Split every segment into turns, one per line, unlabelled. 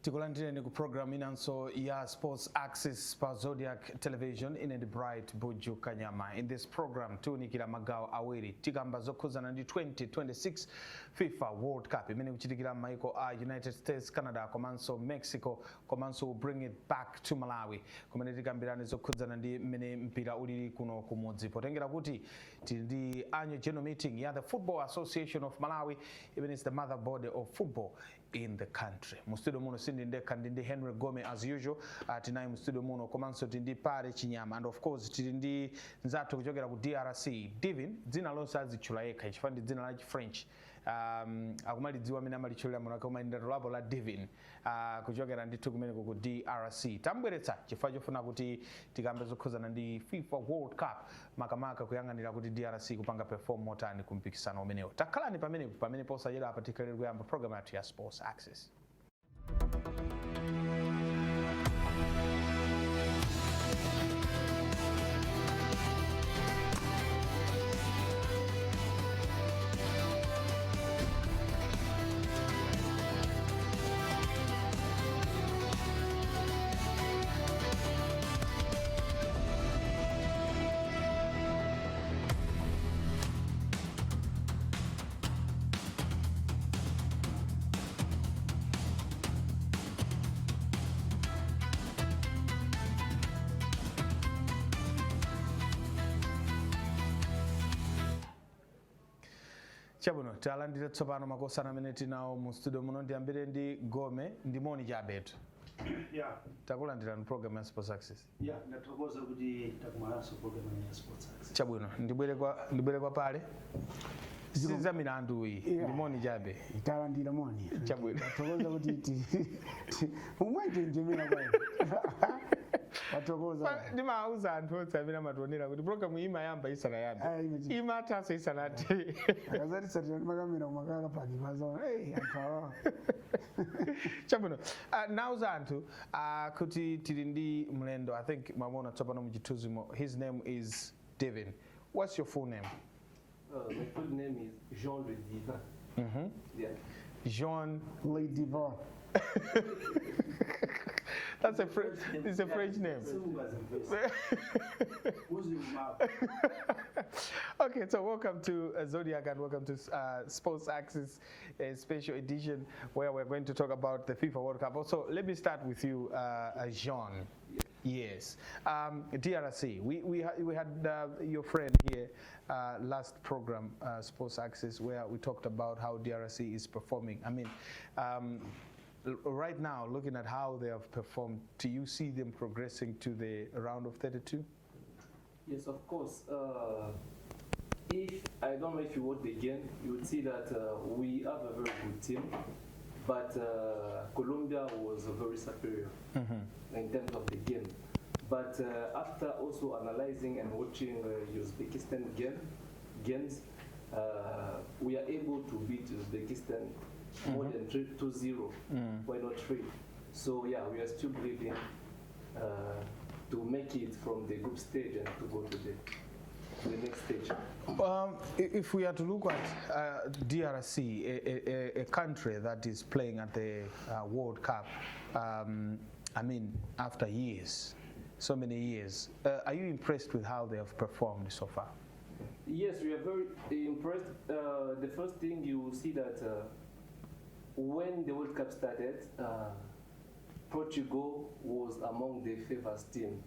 Tikulandireni ku program inanso ya Sports Access pa Zodiak Television in the bright Buju Kanyama. In this program tunikira magawo awiri tigamba zokhuzana ndi 2026 FIFA World Cup imene kuchitikira maiko a United States, Canada komanso Mexico komanso will bring it back to Malawi kumene tikambirani zokhuzana ndi mmene mpira ulili kuno kumudzi potengera kuti tili ndi annual general meeting ya the Football Association of Malawi, even is the mother body of football in the country. Mustudio muno sindi ndeka ndi Henry Gome as usual, tinayi mustudio muno komanso tindi pare Chinyama, and of course tindi nzathu kuchokera ku DRC. Divin dzina lonse azitchula yekha ichifa ndi dzina la French. Akumalidziwa amene amalichulira muno koma ndi labo la Divin kuchokera ndithu kumene ku DRC. Tambweretsa chifukwa chofuna kuti tikambe zokhuzana ndi FIFA World Cup makamaka kuyang'anira kuti DRC kupanga perform motani kumpikisano umenewo. Takhalani pamene posachedwa apa tikalere kuyamba program yathu ya Sports Access. Chabuno talandira tsopano makosana amene tinawo mu studio muno ndiyambire ndi Gome ndi Moni Jabetu.
Yeah.
Takulandira mu program ya Sports Access.
Yeah, ndatokoza kuti takumalaso program ya Sports Access.
Chabuno ndibwere kwa pale. Siza milandu iyi ndi Moni Jabe.
Talandira Moni.
Chabuno.
Ndatokoza kuti umwanje njemera kwa. Watokoza
ndimauza anthu onse amene amationera kuti program ima yamba isana yamba imatasa isanati
akazati satira makamera umakaka paki kwazo anthu
chabuno nauza anthu kuti tili ndi mlendo. I think mamona tsopano muchithunzimo. His name is Devin. What's your full name?
My full name is Jean Le Divin. Yeah.
Jean
Le Divin.
That's it's a French name. Okay, so welcome to Zodiac and welcome to Sports Access special edition where we're going to talk about the FIFA World Cup. Also, let me start with you, Jean. Yes, DRC. We had your friend here last program, Sports Access, where we talked about how DRC is performing. I mean, right now, looking at how they have performed, do you see them progressing to the round of 32?
Yes, of course. If I don't know if you watch the game, you would see that we have a very good team, but Colombia was very superior in terms of the game. But after also analyzing and watching Uzbekistan games, we are able to beat Uzbekistan more than 2-0, why not 3? So yeah, we are still believing to make it from the group stage and to go to the next stage.
If we are to look at DRC, a country that is playing at the World Cup, I mean, after years, so many years, are you impressed with how they have performed so far?
Yes, we are very impressed. The first thing you will see that when the World Cup started, Portugal was among the favored team.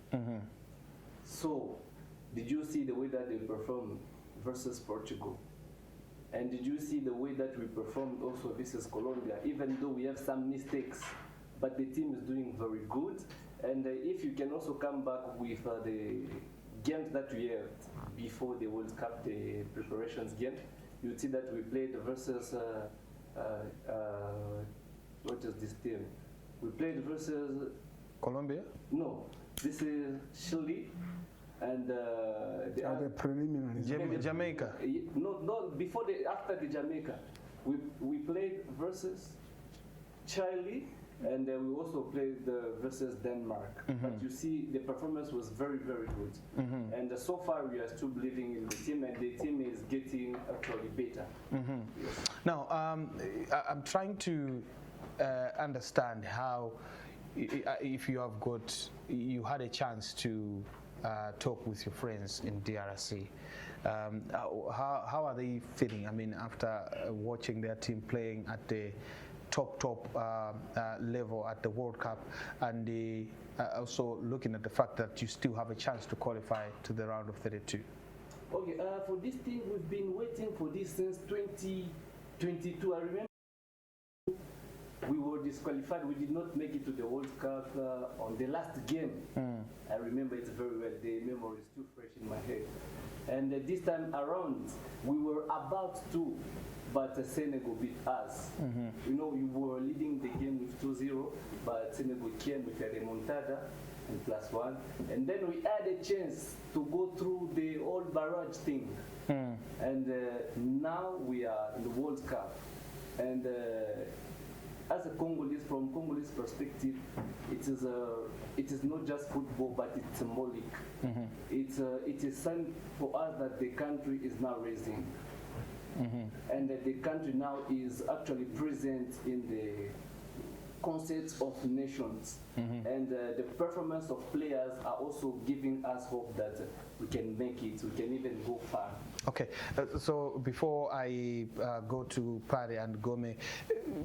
So, did you see the way that they performed versus Portugal? And did you see the way that we performed also versus Colombia? Even though we have some mistakes, but the team is doing very good. And if you can also come back with the games that we had before the World Cup, the preparations game, you'd see that we played versus what is this team? We played versus
Colombia?
No, this is Chile and
the preliminaries.
Jamaica.
No, before after the Jamaica, we played versus Chile. And we also played versus Denmark. But you see, the performance was very, very good. And so far, we are still believing in the team, and the team is getting actually better. Yes.
Now, I'm trying to understand how, if you had a chance to talk with your friends in DRC, how are they feeling? I mean, after watching their team playing at the top level at the World Cup, and also looking at the fact that you still have a chance to qualify to the round of 32.
Okay, for this team, we've been waiting for this since 2022. I remember we were disqualified. We did not make it to the World Cup on the last game. I remember it very well. The memory is too fresh in my head. And this time around, we were about to, but Senegal beat us. You know, we were leading the game with 2-0, but Senegal came with a remontada and +1. And then we had a chance to go through the old barrage thing. And now we are in the World Cup. And as a Congolese, from Congolese perspective, it is not just football, but it's symbolic. It is sign for us that the country is now raising. And that the country now is actually present in the concerts of nations. And the performance of players are also giving us hope that we can make it, we can even go far.
Okay, so before I go to Pari and Gome,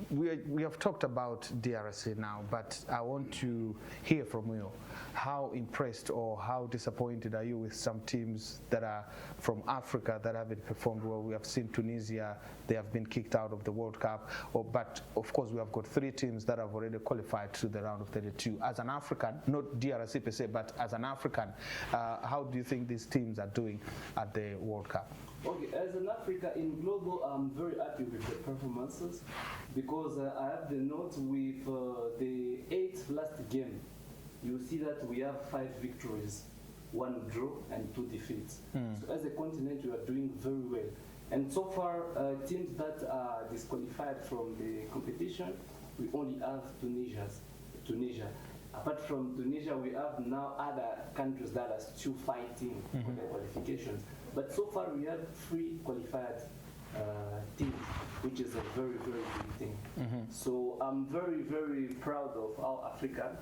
we have talked about DRC now, but I want to hear from you. How impressed or how disappointed are you with some teams that are from Africa that haven't performed well? We have seen Tunisia, they have been kicked out of the World Cup, but of course we have got 3 teams that have already qualified to the round of 32. As an African, not DRC per se, but as an African, how do you think these teams are doing at the World Cup?
Okay, as an Africa in global, I'm very happy with the performances because I have the note with the 8th last game. You see that we have 5 victories, 1 draw and 2 defeats. So as a continent, we are doing very well. And so far, teams that are disqualified from the competition, we only have Tunisia. Apart from Tunisia, we have now other countries that are still fighting for their qualifications. But so far, we have 3 qualified teams, which is a very, very big thing. So I'm very, very proud of how Africa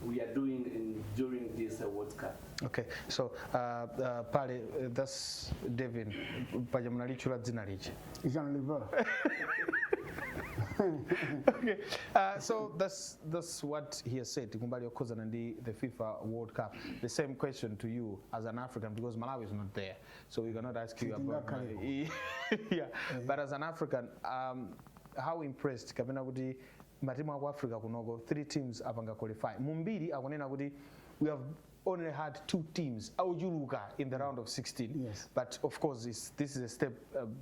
we are doing during this World Cup.
Okay, so Pale, that's Devin. Pajamnalichula Zinarich. Okay, so that's what he has said. Kumbali Okozan and the FIFA World Cup. The same question to you as an African, because Malawi is not there, so we cannot ask you about Malawi. Yeah, but as an African, how impressed kabina kuti matimu wa Africa kunogo 3 teams apanga qualify. Mumbiri akonena kuti we have only had 2 teams aujuluka in the round of 16.
Yes.
But of course this is a step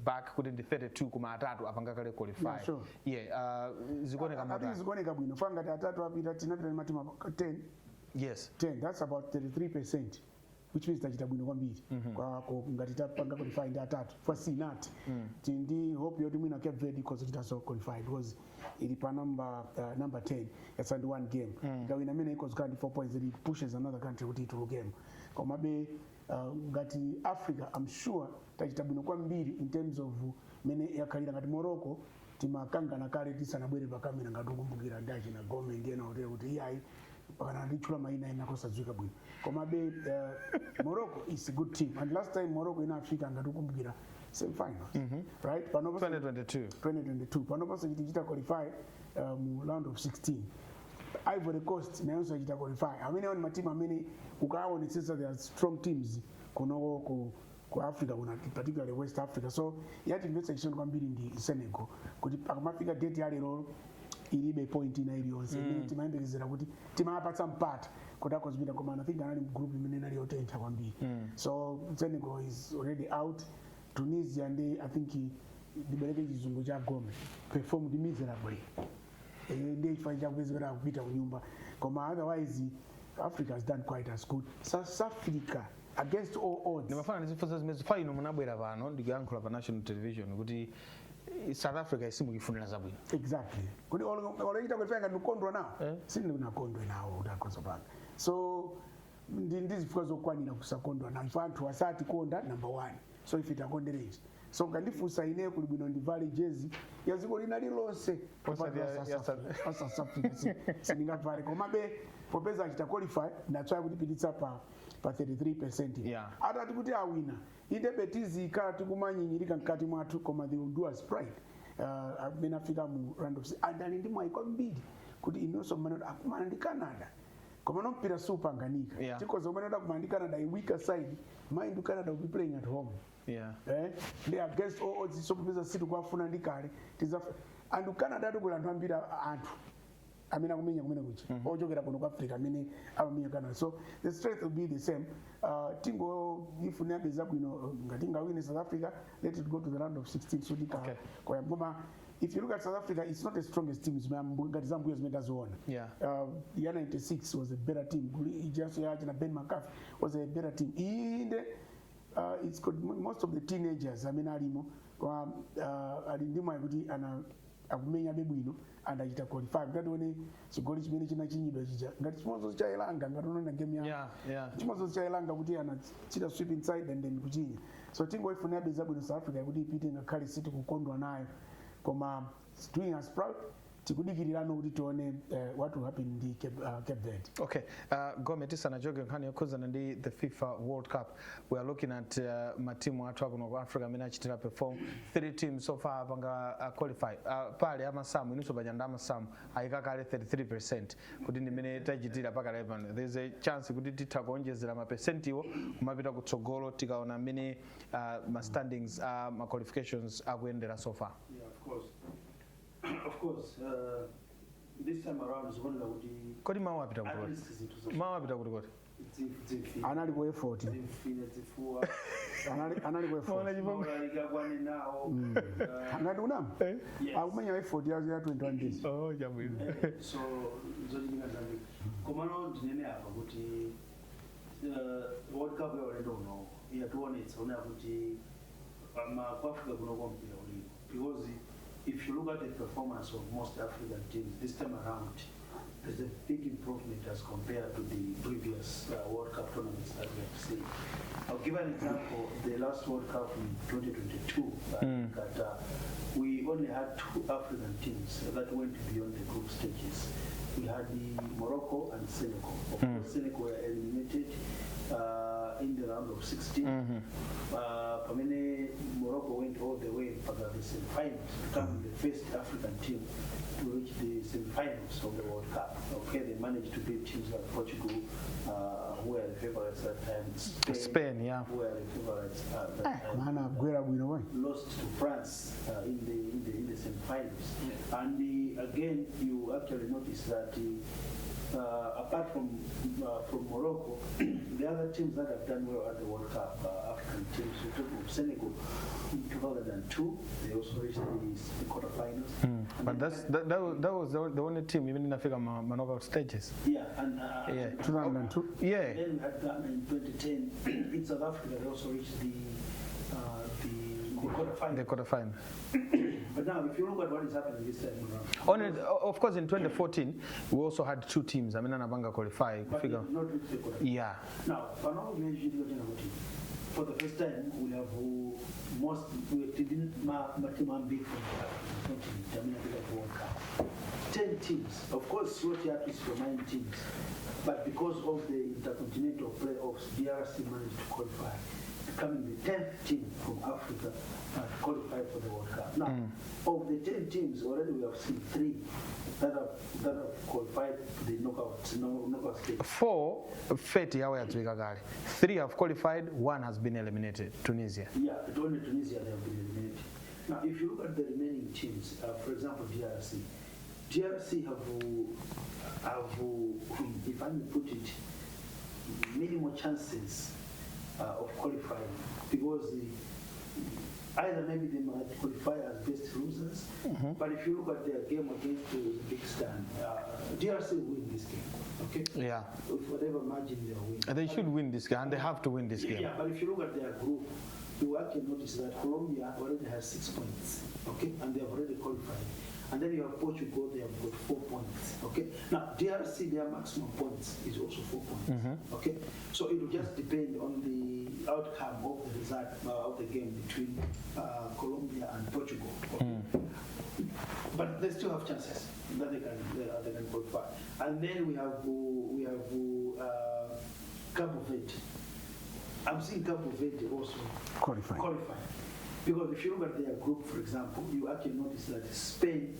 back kudin the 32 kuma atatu apanga kale qualify.
Yeah, sure.
Yeah, zigoneka
I think zigoneka bwino fanga atatu apita tinapita matimu 10.
Yes.
10, that's about 33%. Which means tachita bwino kwambiri kwa ngati tapanga qualify ndi atatu for sinat tindi hope yoti mwina Cape Verde because it has qualified was ilipa number 10 that's only 1 game ngawina mena equals kandi 4 points it pushes another country kuti to game koma be ngati Africa I'm sure tachita bwino kwambiri in terms of mene yakalira ngati Morocco timakangana kale tisanabwere pakamera ngati ukumbukira ndachi na Gome ngena kuti iyayi pakana ndichula maina inakosadziwika bwino koma be Morocco is a good team and last time Morocco in Africa ngati ukumbukira semi-finals right 2022 panopa chita qualify mu round of 16 Ivory Coast nayo chita qualify amene on matimu amene ukaonetsetsa there are strong teams kunoko ku Africa particularly West Africa so yati investigation kwambiri ndi Senegal kuti akamafika date ya lero ilibe point ina iliyonse timayembekezera kuti timapatsa mpata kuti akozipita koma I think anali group imene inali yotentha kwambiri so Senegal is already out. Tunisia and I think libereke chizungu cha Gome performed miserably they find a way to kupita kunyumba koma otherwise Africa has done quite as good. South Africa against all odds
nimafana nisifuza zimezi final munabwera pano ndiyankhula pa national television kuti South Africa isimukifunira zabwino
exactly kuti olechita kwefanga ndikondwa nawo sindi kunakondwa nawo utakoza panga so ndizifika zokwanira kusakondwa na mfanthu wasati konda number 1 so if it akonderezi so ngandifunsa ine kuli bwino ndivale jezi ya dziko lina lilonse South Africa sindingavale komabe popeza achita qualify ndatswaya kutipititsa pa 33%. Atati kuti awina inde betizika tikumanyinyirika mkati mwathu koma they will do us pride amene afika mu round of andali ndi mwayi kwambiri kuti inonso mmene akumana ndi Canada koma no mpira supanganika chikoza umene akumana ndi Canada a weaker side mind Canada will be playing at home they are against all odds so popeza situ kwafuna ndi kale and Canada tukula anthu ambiri anthu amene akumenya kumene kuchi ochokera kuno ku Africa amene amamenya Canada so the strength will be the same tingo ifuna beza bwino ngati ngawine South Africa let it go to the round of 16 so dika kwa ngoma if you look at South Africa it's not the strongest team ngati zambuyo zimetaziona ya 96 was a better team just ya na Ben McCarthy was a better team inde it's got most of the teenagers amene alimo kwa alindimo kuti ana akumenya bebwino and achita qualify ngati one chigoli chimene chinachiyidwa chija ngati chimodzo cha Elanga ngati unaona game ya chimodzo cha Elanga kuti anachita sweep inside and then kuchinya so tingoifuna beza bwino South Africa kuti ipite ngakhale siti kukondwa nayo koma doing us proud tikudikirirano kuti tione what will happen in the Cape Verde.
Okay, Gome tisana joge nkhani yokhuzana ndi the FIFA World Cup. We are looking at matimu athu akuno ku Africa amene achitira perform 3 teams so far panga qualify pale amasamu inunso panyanda amasamu ayikakale 33% kuti ndimene tachitira paka 11 there is a chance kuti titha kuonjezera mapesenti iwo kumapita kutsogolo tikaona amene ma standings ma qualifications akuyendera so far.
Yeah, of course, this time around is one of the.
Kodi mawa apita kuti. Mawa apita kuti kuti.
Anali ku effort. Anali ku effort. Ngati unam? Akumenya effort ya 21 days.
Oh, jambo.
So Zodiak ngati komano ndinene apa kuti World Cup already don't know. Yatuone tsaona kuti kwa Africa kuno kompira uli because if you look at the performance of most African teams this time around, there's a big improvement as compared to the previous World Cup tournaments that we have seen. I'll give an example. The last World Cup in 2022, that we only had 2 African teams that went beyond the group stages. We had the Morocco and Senegal. Of course, Senegal were eliminated in the round of 16. Morocco went all the way to the semi-finals, becoming the first African team to reach the semi-finals of the World Cup. Okay, they managed to beat teams like Portugal, who were the favorites at that time. Spain, who were the favorites at that time. Lost to France in the semi-finals. And again, you actually notice that apart from Morocco, the other teams that have done well at the World Cup, African teams, we took from Senegal in 2002, they also reached the quarterfinals.
But that was the only team even in Africa knockout stages.
Yeah, and
2002.
Yeah. Then we had Ghana in 2010. In South Africa, they also reached the quarterfinals.
The quarterfinals.
But now, if you look at what is happening this time around,
of course, in 2014, we also had 2 teams. I mean, Anabanga qualified.
But not reached the quarterfinals.
Yeah.
Now, for the first time, we have we didn't big from the World Cup. 10 teams. Of course, Zodiak is for 9 teams. But because of the intercontinental playoffs, DRC managed to qualify, becoming the 10th team from Africa qualified for the World Cup. Now, of the 10 teams, already we have seen 3 that have qualified for the knockout stage.
4 feti yawe yatuikakale. 3 have qualified, 1 has been eliminated. Tunisia.
Yeah, only Tunisia they have been eliminated. Now, if you look at the remaining teams, for example, DRC have, if I may put it, minimal chances of qualifying because either maybe they might qualify as best losers, but if you look at their game against Uzbekistan, DRC will win this game, okay?
Yeah.
With whatever margin they win.
They should win this game, and they have to win this game.
Yeah, but if you look at their group, you will actually notice that Colombia already has 6 points, okay? And they have already qualified. And then you have Portugal, they have got 4 points. Okay. Now DRC, their maximum points is also 4 points. Okay. So it will just depend on the outcome of the result of the game between Colombia and Portugal. Okay? But they still have chances that they can qualify. And then we have Cabo Verde. I'm seeing Cabo Verde also qualify. Because if you look at their group, for example, you actually notice that Spain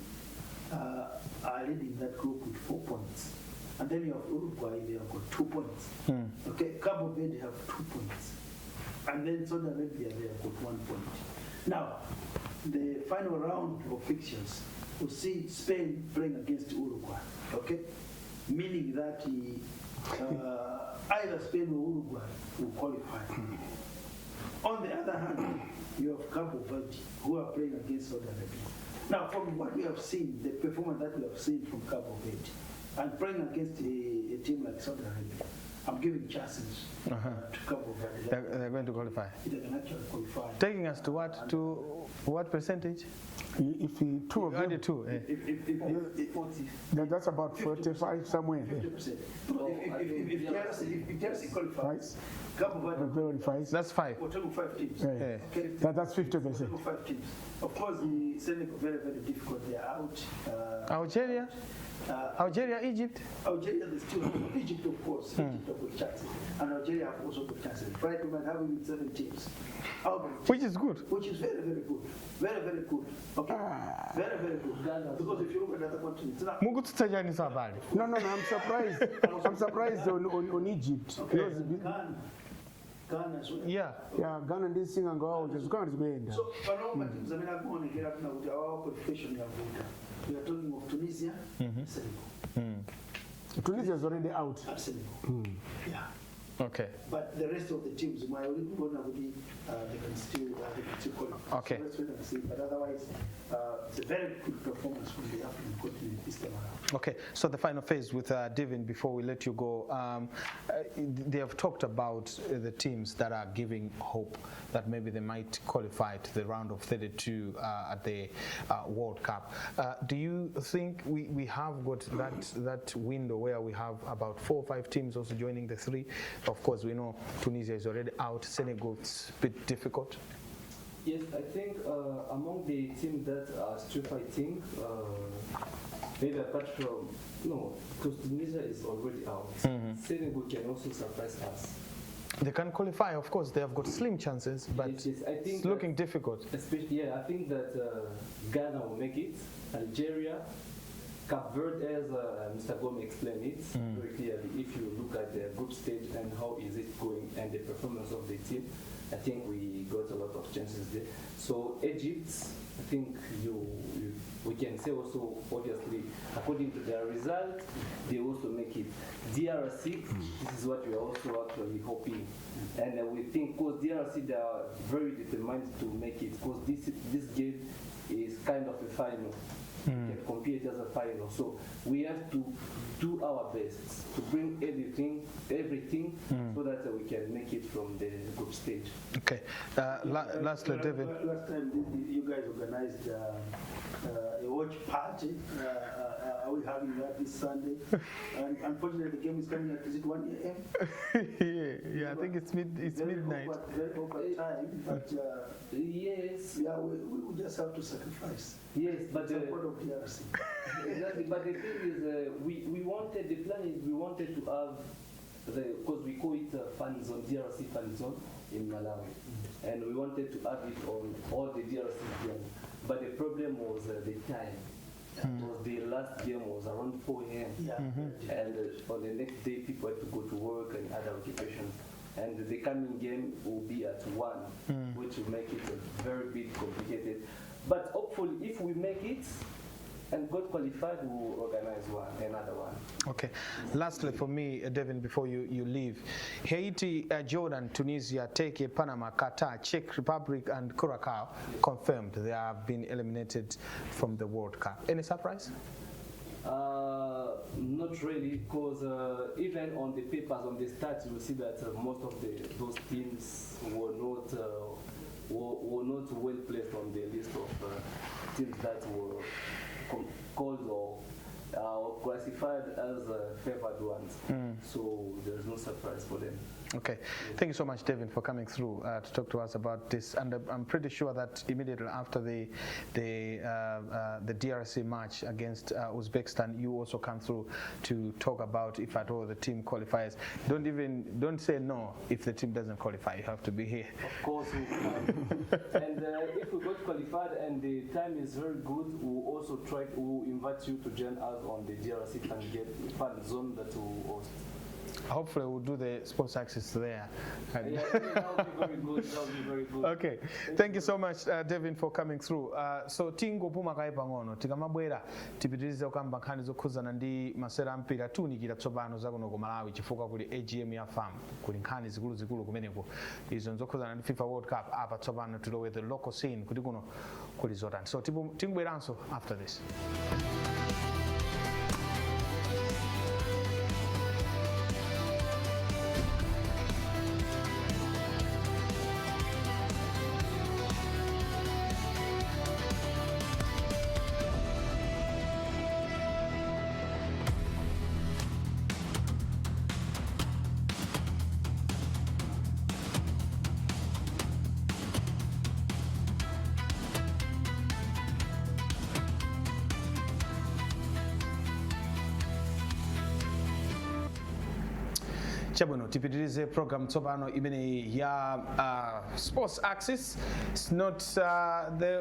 are leading that group with 4 points. And then you have Uruguay, they have got 2 points. Okay, Cabo Verde have 2 points. And then Saudi Arabia, they have got 1 point. Now, the final round of fixtures, we'll see Spain playing against Uruguay, okay? Meaning that either Spain or Uruguay will qualify. On the other hand, you have Cabo Verde, who are playing against Saudi Arabia. Now, from what we have seen, the performance that we have seen from Cabo Verde, and playing against a team like Saudi Arabia, I'm giving chances to Cabo Verde.
They're going to qualify.
They can actually qualify.
Taking us to what? To what percentage?
If two of them,
If
40.
that's about 45 somewhere.
50%. If Chelsea qualifies, Cabo Verde
Qualifies.
That's 5.
we're talking 5 teams.
Yeah.
Okay.
That's
We're
50%.
talking 5 teams. Of course, the Senegal very, very difficult. They are out.
Algeria? Algeria, Egypt?
Algeria, they still have Egypt, of course. Egypt have got chances. And Algeria have also got chances. Right, we might have even 7 teams.
Which is good.
Which is very, very good. Very, very good. Okay? Very, very good. Because if you look at other continents, now,
Mukutsutajani sabali.
No, I'm surprised. I'm surprised on Egypt.
okay, Ghana as well.
Yeah.
Yeah, Ghana didn't sing and go out. Just Ghana is going.
So, Panama teams, I mean, I'm going to get up now with our qualification. We are talking of Tunisia, Senegal.
Tunisia is already out.
Senegal. Yeah.
Okay.
But the rest of the teams, my only one would be they can still qualify.
Okay.
So let's wait and see. But otherwise, it's a very good performance from the African continent this time around.
Okay, so the final phase with Devin, before we let you go, they have talked about the teams that are giving hope that maybe they might qualify to the round of 32 at the World Cup. Do you think we have got that window where we have about 4 or 5 teams also joining the 3? Of course, we know Tunisia is already out. Senegal, it's a bit difficult.
Yes, I think among the teams that are still fighting, maybe apart from, because Tunisia is already out. Senegal can also surprise us.
They can qualify, of course. They have got slim chances, but
Yes, I think
it's looking difficult.
Especially, I think that Ghana will make it. Algeria, Cape Verde, as Mr. Gomez explained it very clearly. If you look at the group stage and how is it going and the performance of the team, I think we got a lot of chances there. So Egypt, I think we can say also, obviously, according to their result, they also make it. DRC, this is what we are also actually hoping. And we think, because DRC, they are very determined to make it, because this game is kind of a final. We can compare it as a final. So we have to do our best to bring everything so that we can make it from the group stage.
Okay. Lastly, David.
Last time you guys organized a watch party. Are we having that this Sunday? And unfortunately, the game is coming at, is it 1 a.m.?
yeah, I think it's midnight.
Very awkward time, but
Yes.
yeah, we just have to sacrifice.
Yes, but
Support of DRC.
exactly. But the thing is, we wanted, the plan is we wanted to have because we call it fan zone, DRC fan zone in Malawi, and we wanted to have it on all the DRC games. But the problem was the time. Was the last game was around 4 a.m.
Yeah.
And on the next day, people had to go to work and other occupations. And the coming game will be at 1, which will make it a very bit complicated. But hopefully, if we make it and got qualified, we will organize another one.
Okay. Lastly, for me, Devin, before you leave, Haiti, Jordan, Tunisia, Turkey, Panama, Qatar, Czech Republic, and Curacao confirmed they have been eliminated from the World Cup. Any surprise?
Not really, because even on the papers, on the stats, you will see that most of those teams were not well placed on the list of teams that were called or classified as favored ones. So there's no surprise for them.
Okay, thank you so much, Devin, for coming through to talk to us about this. And I'm pretty sure that immediately after the DRC match against Uzbekistan, you also come through to talk about if at all the team qualifies. Don't say no if the team doesn't qualify. You have to be here.
Of course, we will. And if we got qualified and the time is very good, we'll also we'll invite you to join us on the DRC and get fan zone that will host.
Hopefully we'll do the sports access there.
Yeah, that would be very good. That would be very good.
Okay, thank you so much, Devin, for coming through. So tingopuma kai pang'ono tikamabwera tipitirize kukamba nkhani zokhuzana ndi masera ampira tunikira tsopano zakuno ku Malawi chifukwa kuli AGM ya FAM kuli nkhani zikuluzikulu kumeneko izo zokhuzana ndi FIFA World Cup apa tsopano tilowe the local scene kuti kuno kuli zotani. So tingubweranso after this. Chabwino tipitirize program tsopano imene ya sports access. It's not the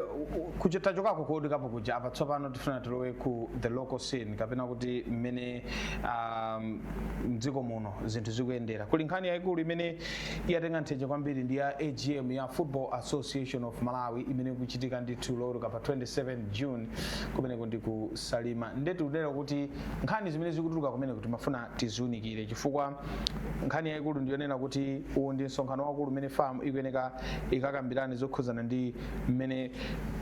kuchitachokako kuodikapo kuja apa tsopano tifuna tilowe ku the local scene kapena kuti mmene mdziko muno zinthu zikuyendera. Kuli nkhani yayikulu imene yatenga nthenje kwambiri ndi ya AGM ya Football Association of Malawi imene kuchitika ndithu loweruka pa 27 June kumene ndi ku Salima. Ndetu kunena kuti nkhani zimene zikutuluka kumene kuti mafuna tiziunikire chifukwa nkhani yayikulu ndiyonena kuti uwu ndi msonkhano wakulu mmene FAM ikuyeneka ikakambirane zokhuzana ndi mmene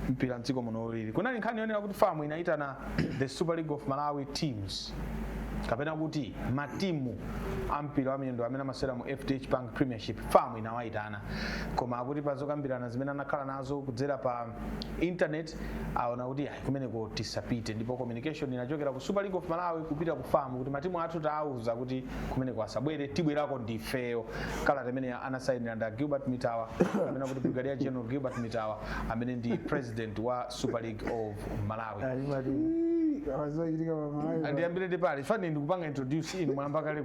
mpira mdziko muno ulili. Kunali nkhani yonena kuti FAM inayitana the Super League of Malawi teams kapena kuti matimu ampira wa miyendo amene amasera mu FDH Bank Premiership FAM inawayitana koma akuti pazokambirana zimene anakhala nazo kudzera pa internet aona kuti kumeneko tisapite ndipo communication inachokera ku Super League of Malawi kupita ku FAM kuti matimu athu taauza kuti kumeneko asabwere tibwerako ndifeyo kalata imene anasayinira nda Gilbert Mitawa amene kuti Brigadier General Gilbert Mitawa amene ndi president wa Super League of Malawi. Andiyambire pale fani ndikupanga introduce inu mwamba kale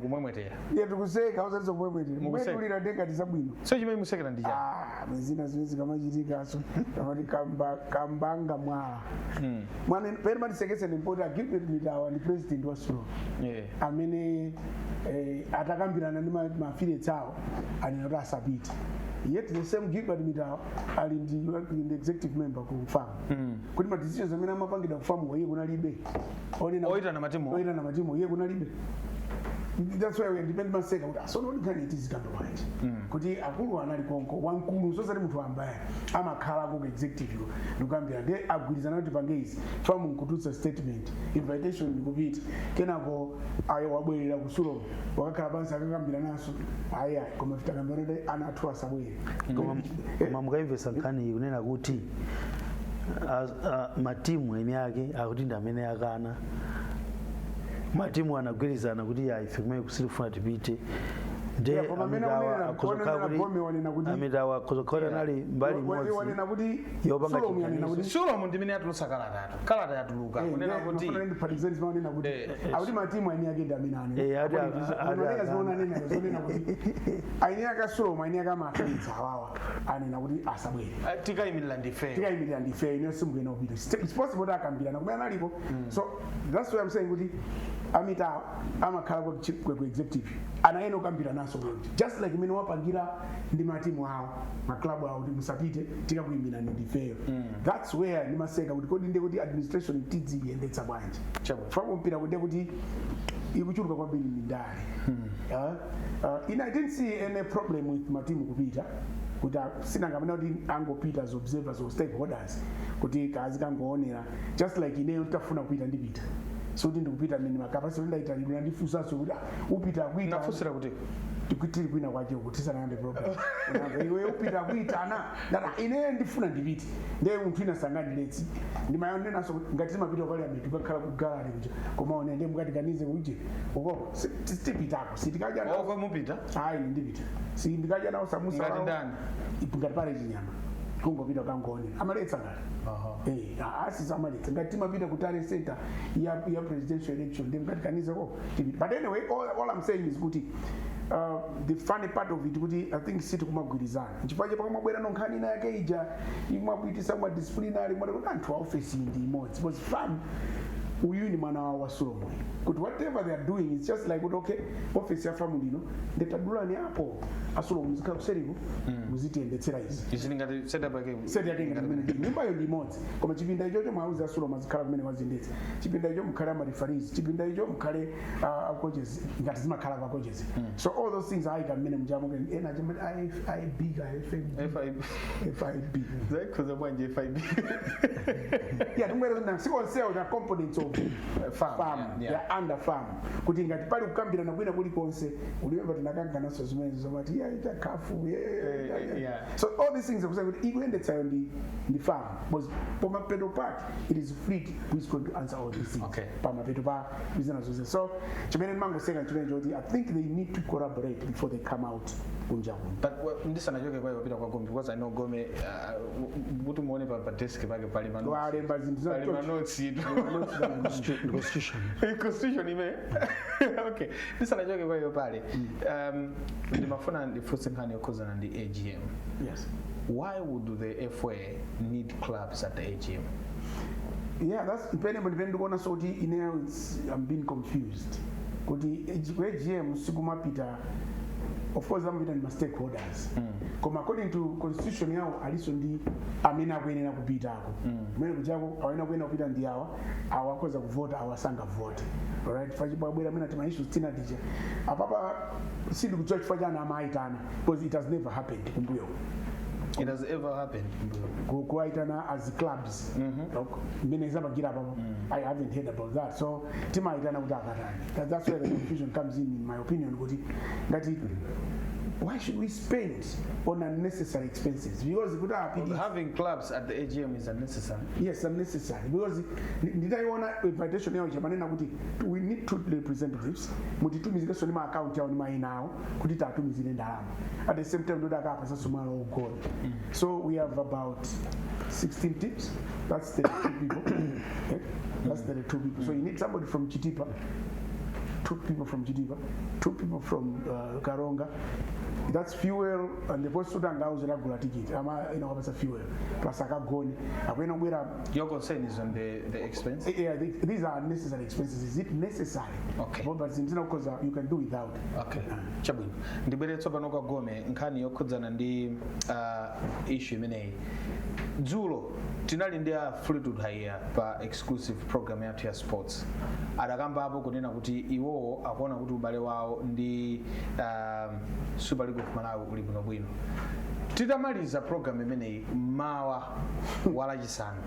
kumwemwetera
tikuseka uzalizo kumwemwetera mwetulira denga tisabwino
so chimene musekera ndi chani
mezina zimene zikamachitika amati kambanga mwala mwana pere matisekese nimpota Gilbert Mitawa ndi president wa SULO amene atakambirana ndi mafilets awo anena kuti asapite. Yet the same Gilbert Mitawa ali ndi executive member ku FAM kuti ma decisions amene amapangidwa ku FAM iye kunalibe
oita na matimu
iye kunalibe. That's why we depend maseka kuti asono ndikani tizikando wanje kuti akulu anali konko wankulu sosati munthu ambaya amakhala ku executive ndikambira ndi agwirizana kuti pangezi FAM nkututsa statement invitation ndikupita kenako ayo wabwerera ku SULO wakakhala pansi akakambira naso aya koma titakambira kuti ana athu asabwere
koma mukaimvesa nkhani kunena kuti matimu ene ake akuti ndi amene akana matimu anagwirizana kuti ife kumene kusifuna tipite nde Amitawa kuzokhala nali mbali imodzi yopanga
SULO ndimene yatulusa kalata yatuluka kunena kuti
akuti matimu aine ake ndi amene aine aka SULO aine aka maakalitsa awawa anena kuti asabwere
tikayimirira
ndife ine simbwena kupita it's possible kuti akambirana kumene analipo. So that's why I'm saying kuti Amitawa amakhala ku executive anaena ukambira naso just like imene wapangira ndi matimu awo maklabu awo kuti musapite tikakuyimbira ndifeyo. That's where ndimaseka kuti kodi ndekuti administration tidziyendetsa bwanji fapo mpira kuti kuti ikuchuluka kwambiri mindali. I didn't see any problem with matimu kupita kuti sinangamena kuti angopita as observers or stakeholders kuti kazi kangoonera just like ineyo tafuna kupita ndipita so ndikupita nini makapasiti ndaita ndina ndifusaso kuti upita kuita
ndafusira kuti
tikutiri kwina kwacho kutisanayambe program unanga iwe upita kuitana ndata ine ndifuna ndipite ndiye munthu ina sangandiletsi ndimayonenaso ngati timapita kwali ameti pakhala kugalali kuja koma one ndiye mukatikanize kuje uko sitipitako sitikadya nawo
oko mupita
hayi ndipita sindikadya nawo samusa
ngati ndani
ngati pale chinyama kungopita kangone amaletsa ngati asisa amaletsa ngati timapita ku talent center ya presidential election ndiye mukatikanize ko but anyway all I'm saying is kuti the funny part of it kuti I think siti kumagwirizana chifukwa pakamabwera nonkhani ina yake ija imwapitisa mwa disciplinary mwa kuti anthu a office ndi imodzi because fam uyu ni mwana wa Solomon kuti whatever they are doing it's just like kuti okay office ya family no ndetadulani apo asulo muzika kuseriku muzitiyendetsera izi
isini ngati setup yake
ngati mene nyumba yo ndi imodzi koma chipinda icho mwauza asulo mazikhala kumene wazindetsa chipinda icho mukhale amareferees chipinda icho mukhale coaches ngati zimakhala kwa coaches so all those things aika mmene mjamuke ena chama FIB
zaikhoza bwanje FIB
yeah tumwera na siko sell the components of farm ya under farm kuti ngati pali kukambira na kwina kuli konse uliwemba tinakangana so zimene zomati ya ita kafu so all these things are kuti ikuyendetsayo ndi farm because poma pedo part it is free who is going to answer all these things pama pedo pa business zose so chimene mangoseka chimene joti I think they need to collaborate before they come out kunjaku
but ndisanachoke kwa yopita kwa Gome because I know Gome kuti muone pa desk pake pali
walemba zinthu za
notes constitution ime okay ndisanachoke kwa hiyo pale ndimafuna ndifuse nkhani yokhuzana ndi AGM
yes
why would the FA need clubs at the AGM
yeah that's depending on so I'm being confused kuti AGM sikumapita of course I'm with my stakeholders koma according to constitution yao aliso ndi amene akuyenera kupita ako mmene kujako awena kuyenera kupita ndi awa koza kuvota awasanga vote alright fachibwabwera amene ati maissues tina dije apapa sindi kuchoka chifukwa chana amaitana because it has never happened kumbuyo.
It has ever happened.
Kuaitana as clubs. I haven't heard about that. So that's where the confusion comes in my opinion. That it, why should we spend on unnecessary expenses? Because
having clubs at the AGM is unnecessary.
Yes, unnecessary. Because did I want to invitation we need two representatives. Account now. At the same time, so we have about 16 teams. That's 32 people. Okay? That's 32 people. So you need somebody from Chitipa, 2 people from Chitipa, 2 people from Karonga. That's fuel, and the first Sudanga was a regular ticket. It's a fuel. Plus, I can go.
Your concern is on the expense?
Yeah, these are necessary expenses. Is it necessary?
Okay.
But because you can do without.
Okay. Chabwino. Ndibere tsoba noka Gome nkhani yokhudzana ndi issue imeneyi. Dzulo tinali ndi a Fleetwood haya pa exclusive program yathu ya sports. Adakamba apo kunena kuti iwowo akuona kuti ubale wawo ndi Super League of Malawi uli bwinobwino. Titamaliza program imeneyi mawa walachisanu.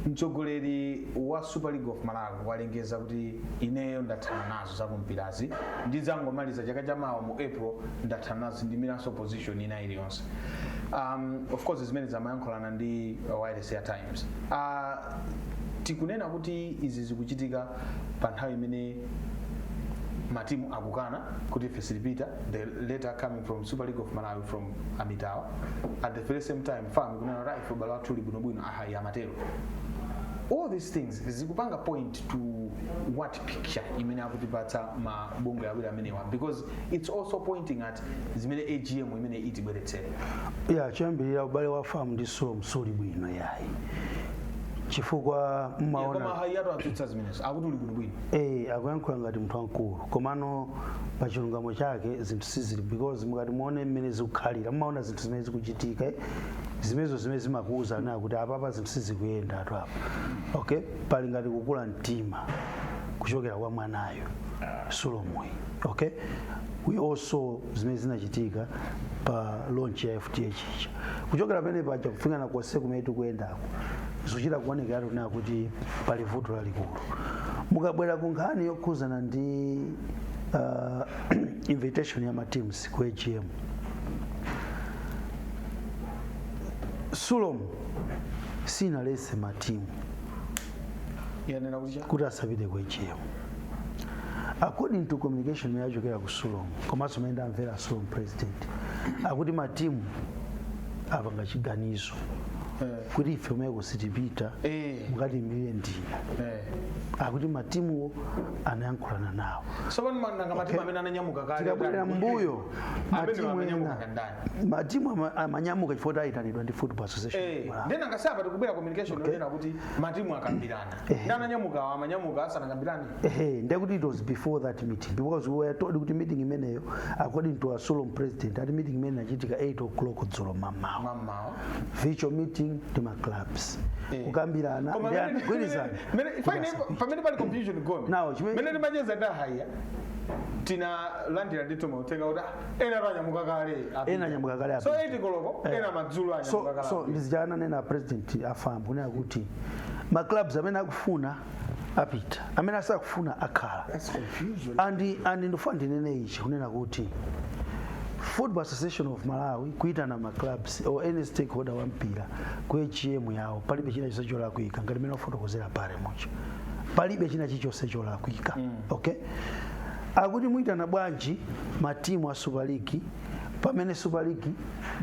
Mtsogoleri wa Super League of Malawi walengeza kuti ineyo ndathana nazo zakumpirazi ndizangomaliza chaka chamawa mu April ndathana nazo ndi milanso opposition ina iliyonse. Of course zimene zamayankhulana ndi wireless ya times. Tikunena kuti izi zikuchitika pa nthawi imene matimu akukana kuti facilitator the letter coming from Super League of Malawi from Amitawa at the very same time farm kunena right for bala tuli bwinobwino ahaya amatero. All these things zikupanga point to what picture imene akutipatsa mabungo yawira amenewa because it's also pointing at zimene AGM imene itibweretsera.
Yeah, chambirira ubale wa farm ndiso msuli bwino yayi. Chifukwa mmaona
koma hayato atutsa zimenezo akutuli bwinobwino.
Akuyankhula ngati munthu wankulu komano pa chilungamo chake zinthu sizili because mukati muone mmene zikukhalira mmaona zinthu zimene zikuchitika zimezo zimene zimakuuza na kuti apapa zinthu sizikuyenda atu apa. Okay, pali ngati kukula mtima kuchokera kwa mwanayo Solomon. Okay, we also zimene zinachitika pa launch ya FTH kuchokera pene paja kufika na kwase kumene tikuyendako zochita kuonekera na kuti pali vuto lalikulu. Mukabwera ku nkhani yokhuzana ndi invitation ya teams ku AGM. Sulom sina lese matimu kuti asapite ku AGM. According to communication yachokera ku Sulom, komanso maenda amvera Sulom president, akuti matimu apanga chiganizo kuti ife omwe kusitipita mukati imire ndina. Akuti matimuwo anayankhulana nawo. Tikabwerera mbuyo matimu amanyamuka chifukwa ayitanidwa ndi Football Association.
Ndena ngasaba tikubwera communication yonena kuti matimu akambirana. Ndana nyamuka amanyamuka asanakambirane.
Ndekuti it was before that meeting because we were told kuti meeting imeneyo according to our Sulom president that meeting imene inachitika 8 o'clock dzulo mamawa. Virtual meeting to my clubs. Kukambirana kugwirizana.
Pamene pali confusion gome.
Now,
mene timanyeza nda haya. Tina landira nditoma utenga uta ena banyamuka kale. So 8 koloko ena madzulo anyamuka kale.
So ndizijana nena president afamba kunena kuti ma clubs amene akufuna apita. Amene asakufuna akhala.
That's confusion.
And ndofuna ndinene ichi kunena kuti Football Association of Malawi kuitana ma clubs or any stakeholder wa mpira ku AGM yawo palibe china chonse cholakwika ngati mene ofotokozera pale mucho. Palibe china chilichonse cholakwika. Okay? Akuti muitana bwanji matimu a Super League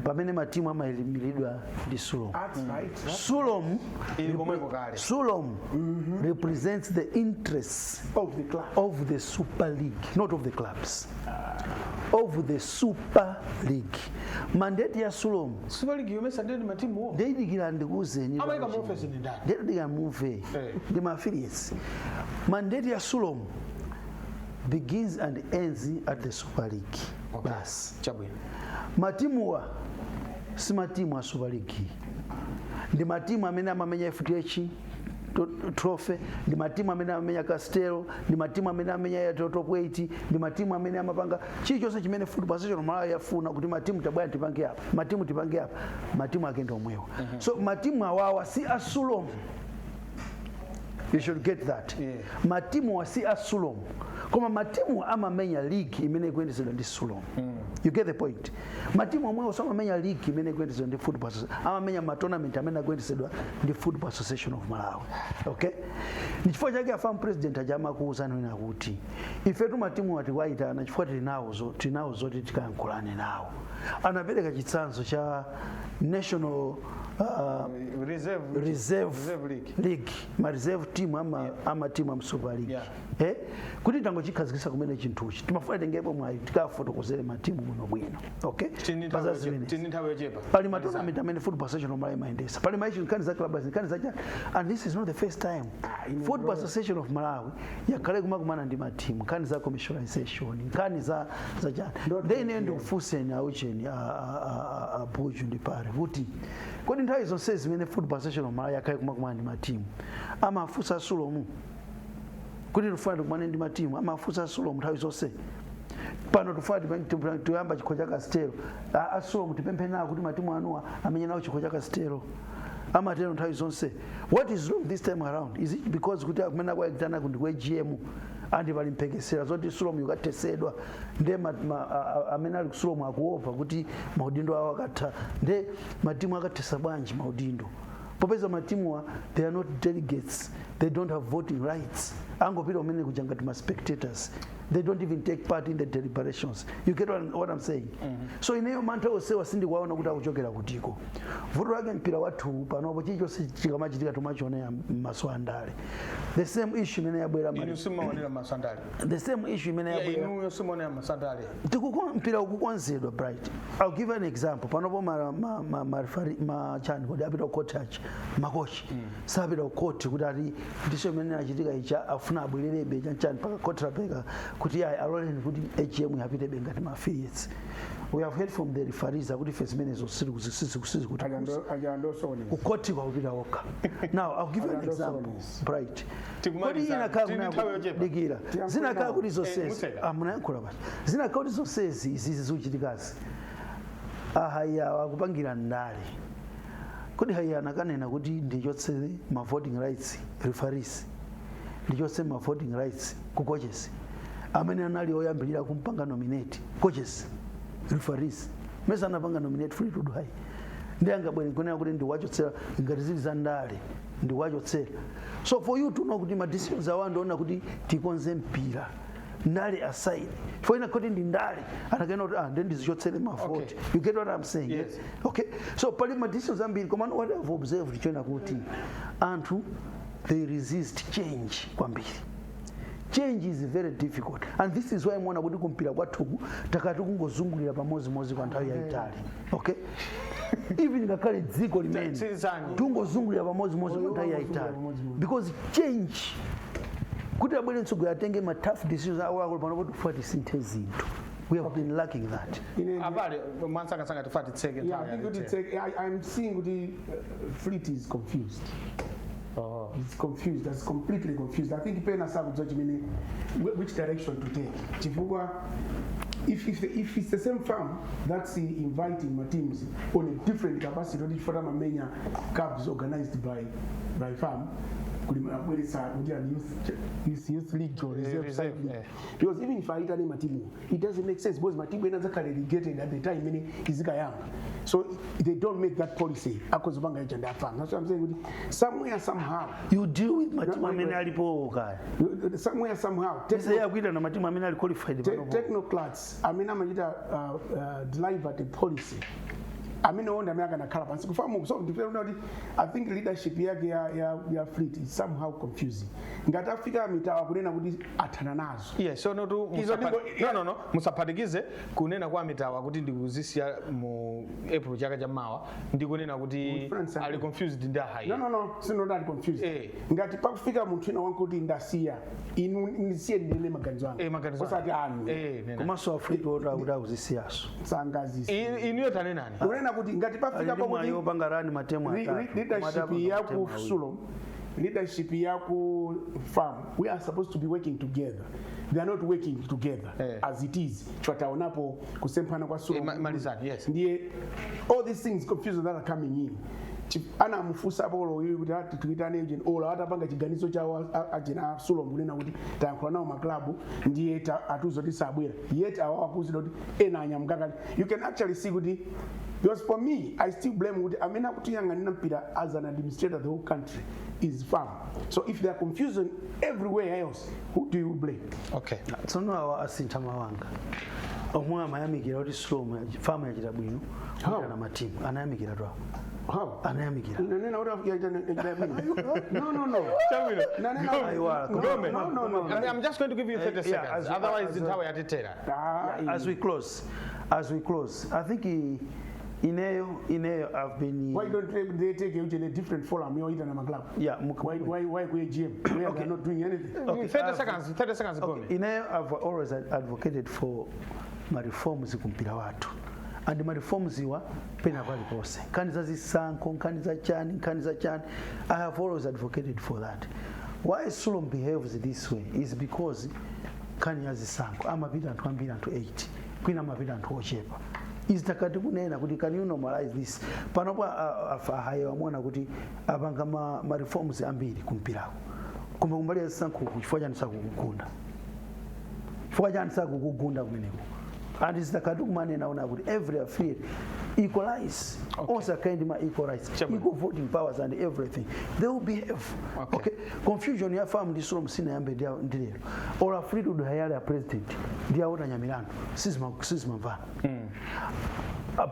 pamene matimu amayimiridwa ndi Sulom. Sulom represents the interests of the Super League, not of the clubs. Of the Super League. Mandate ya Sulom.
Super League yomesa ndi matimu wo.
Ndidikira ndikuuzeni.
Amaika mu office ni ndani.
Ndidikira move. Ndi ma affiliates. Mandate ya Sulom begins and ends at the Super League.
Okay.
Bas.
Chabwino.
Matimu wa si matimu a Super League. Ndi matimu amene amamenya FTH trophy, ndi matimu amene amenya Castello, ndi matimu amene amenya ya top 8, ndi matimu amene amapanga chilichonse chimene Football Association Malawi yafuna kuti matimu tabwera tipange apa, matimu tipange apa, matimu agenda omwewo. So matimu awawa si a Sulom. You should get that. Matimu wa si a Sulom. Koma matimu amamenya league imene ikuyendetsedwa ndi Sulom. You get the point. Matimu omwewo samamenya league imene ikuyendetsedwa ndi Football Association. Amamenya ma tournament amene akuyendetsedwa ndi Football Association of Malawi. Okay? Ndichifukwa chake afamu president ajama kuuza nena kuti ife tu matimu wati waitana chifukwa tinawo zoti tikayankhulane nawo. Anapereka chitsanzo cha National Reserve League. Ma reserve team ama team am Super League. Kuti tango chikhazikisa kumene chinthuchi. Timafuna tengepo mwayi tikafotokozere matimu bwino. Okay? Pali matournament amene Football Association of Malawi mayendesa. Pali maishi nkani za clubs, nkani za chani. And this is not the first time. Football Association of Malawi yakhale kumakumana ndi matimu, nkani za commercialization, nkani za chani. Then end ufuseni aucheni abuju ndi pare. Kuti kodi nthawi zonse zimene Football Association of Malawi yakhale kumakumana ndi matimu. Amafusa Sulomu. Kuti tufuna tikumane ndi matimu amafusa Sulom nthawi zonse. Pano tufuna tuyamba chikho cha Castello. Sulom tipemphe nawo kuti matimu anuwa amenye nawo chikho cha Castello. Amatero nthawi zonse. What is wrong this time around? Is it because kuti akumena kwa ekitana kuti ku AGM andi pali mpekesera zoti Sulom yukatesedwa nde amene ali ku Sulom akuopa kuti maudindo awo akatha nde matimu akatesa bwanji maudindo. Popeza matimu they are not delegates, they don't have voting rights. Angopita umene kujangati ma spectators, they don't even take part in the deliberations. You get what I'm saying? So ineyo mantha osewa sindi kwaona kuti akuchokera kutiko. Vuto lake mpira wathu panopo chilichonse chikamachitika tumachionera maso andale. The same issue imene yabwera
inu simaonera maso andale.
The same issue imene yabwera
inu simaonera maso andale.
Mpira ukukonzedwa bright. I'll give you an example. Panopo ma chani kodi apita ukotachi makochi. Sapita ukoti kuti ati ndicho imene achitika icha afuna abwererebe chani paka kotrapeka kuti aloleni kuti AGM yapite bengati ma affiliates. We have heard from the referees kuti first menezo sisi kuti ukoti kwa upita woka. Now I'll give you an example. Bright. Kodi dikira. Zinaka kuti zonsezi. Amunayankhula basi. Zinaka kuti zonsezi izi zuchitikazi. Ahaya wakupangira ndale. Kodi haya nakanena kuti ndichotse ma voting rights referees. Ndichotse ma voting rights ku coaches. amene anali oyambirira kumpanga nominate coaches referees mesa anapanga nominate Fleetwood High ndi angabwere kunena kuti ndiwachotsera ngati zili za ndale ndiwachotsera. So for you to know kuti ma decisions awa ndiona kuti tikonze mpira ndale aside for ina kuti ndi ndale anakaena kuti then ndizichotsere mavoti. You get what I'm saying?
Yes.
Okay, so pali ma decisions ambiri koma what I've observed chona kuti anthu they resist change kwambiri. Change is very difficult, and this is why mwana kuti kumpira kwathuku takati kungozungulira pamodzi kwa nthawi yayitali. Okay, even ngakhale dziko limene tungozungulira pamodzi kwa nthawi yayitali because change kuti abwere mtsogoleri atenge ma tough decisions awo panopo tufati sinthe zinthu. We have been lacking that.
Abale mwansanga tufati tseke nthawi.
Yeah, I think I'm seeing the Fleet is confused.
Oh.
It's confused. That's completely confused. I think Pena Sabu judge meaning which direction to take. Chifugwa, if it's the same firm that's inviting my teams on a different capacity, for them many clubs organized by firm. Where it's a youth league or reserve side league. Because even if I hit a team, it doesn't make sense because my team is not relegated at the time meaning is young. So they don't make that policy. That's what I'm saying. Somewhere somehow
you deal with
somewhere somehow technocrats deliver the policy. I mean, on American Calapan. So I think leadership here, ya Fleet is somehow confusing. Ngata Africa mitawa kunena kuti atananazo.
Yes, so no musapadikize kunena kwa mitawa kuti ndikuzisia mu April chaka chamawa ndikunena kuti ali confused nda high.
No, sino not confused. Ngati pakufika munthu ina wankuti ndasiya inisiye ndine maganizo anga.
Maganizo.
Osati anu.
Komanso Africa ota kuda kuzisiyaso.
Sangazi.
Iniyo tane nani?
Kuti ngati pafika
pakuti pangarani matemu
leadership yaku farm, we are supposed to be working together. They are not working together as it is. Chwataonapo kusempana kwa Sulo.
Yes.
All these things confusion that are coming in. Ana mufusa bolo yutati tuitane agent ola atapanga chiganizo chawo agent Sulo munena kuti tankula nawo maklabu ndiye atuzodisabwera yet awakuzira kuti ena anyamukaka. You can actually see kuti because for me, I still blame with Amina Kutiyanga Mpira as an administrator of the whole country is farm. So if there are confusion everywhere else, who do you blame?
Okay.
So no our asinta mawanga. Omwa Miami gira slow farm ya jira bwino. Na matimu anayamikira twa.
How?
Anayamikira.
No.
I'm just going to give you 30 seconds. Otherwise, it's how I did tell.
As we close, I think Ineo, I've been.
Why don't they take you in a different forum? You're in a club.
Yeah.
Why GM? Where they're not doing anything.
Okay. 30 seconds.
Okay. Ineo, I've always advocated for my reforms kumpira watu. And my reforms iwa pena pali pose. Kanisa zisanko, kanisa chani. I have always advocated for that. Why Sulom behaves this way is because kanisa zisanko. Amapita to 8. Kwina amapita to ochepa. Is takati kunena kuti can you normalize this? Panopo hayo amona kuti abanga ma reforms ambiri kumpirako. Kumba kumbali zisanko kuchifanya nisa kukugunda. Chifanya nisa kukugunda kumeneko. And it's the Kadumane now with every affiliate equalize. Also kind of equalize, equal voting powers and everything. They will behave. Okay. Confusion ya farm this room sina yambe dia ndile. Or a free to hire a president. Dia ota nyamilano. Sisma va.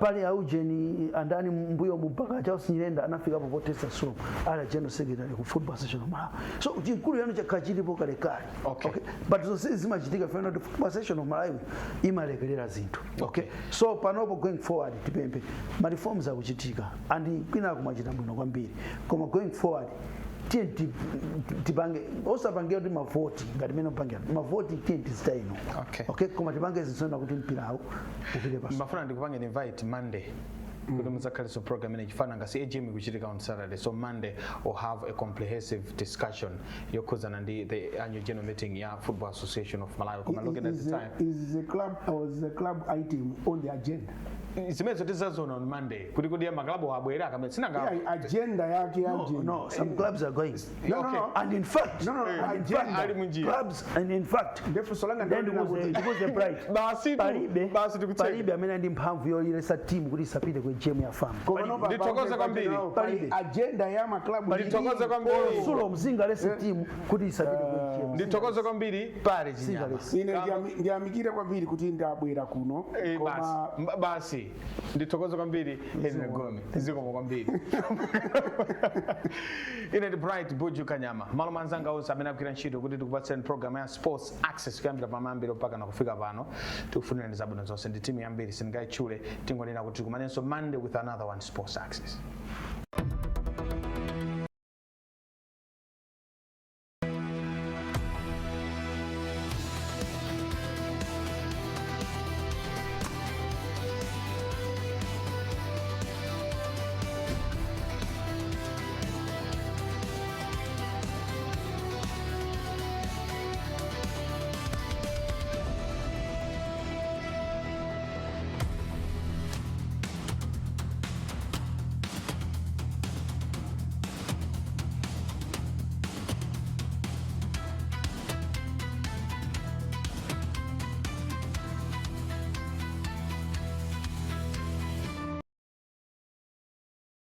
Pale aujeni andani mbuyo mpaka chao sinyenda anafika hapo protesta so ala general secretary ku football association of Malawi. So jikuru yano cha kachiri po kale kale. Okay. But so zima chitika fena the football association of Malawi imalekelera zinthu. Okay. So panopo going forward tipempe ma reforms akuchitika and kwina kumachita bwino kwambiri. Koma going forward tipange osapange kuti mavoti ngati mene upangira mavoti tistaino. Okay. Koma tipange zisona kuti mpirawo ufike paso.
Mafuna ndikupange invite Monday. Kuti muzakhaliso program ine chifana ngasi AGM kuchitika on Saturday. So Monday we'll have a comprehensive discussion yokhuzana ndi the annual general meeting ya Football Association of Malawi. Koma looking at the time.
Is the club item on the agenda?
zimezo tizazona on Monday kuti maklabu abwera akamene sinanga
agenda yake
No, some clubs are going.
Okay.
And in fact,
ali munjira
clubs, and in fact,
ndefu solanga
then
ndina kuti
because the bright.
basi
Palibe amene ndi mphamvu yoyesa team kuti isapite ku game ya fam.
Ndithokoza kwambiri.
agenda ya maklabu
Ndithokoza kwambiri.
Sulo mzinga lesa team kuti isapite ku game.
ndithokoza kwambiri pale chinyama
ine ndiyamikire kwambiri kuti ndabwera kuno
basi ndithokoza kwambiri henegome zikomo kwambiri ine ndi bright buju kanyama malo manzanga onse amene akugwira ntchito kuti tikupatseni program ya sports access kuyambira pamayambiro mpaka nakufika pano tikufunirani zabwino zonse ndi timu yambiri sindingayitchule tingonena kuti tikumanenso Monday with another one sports access.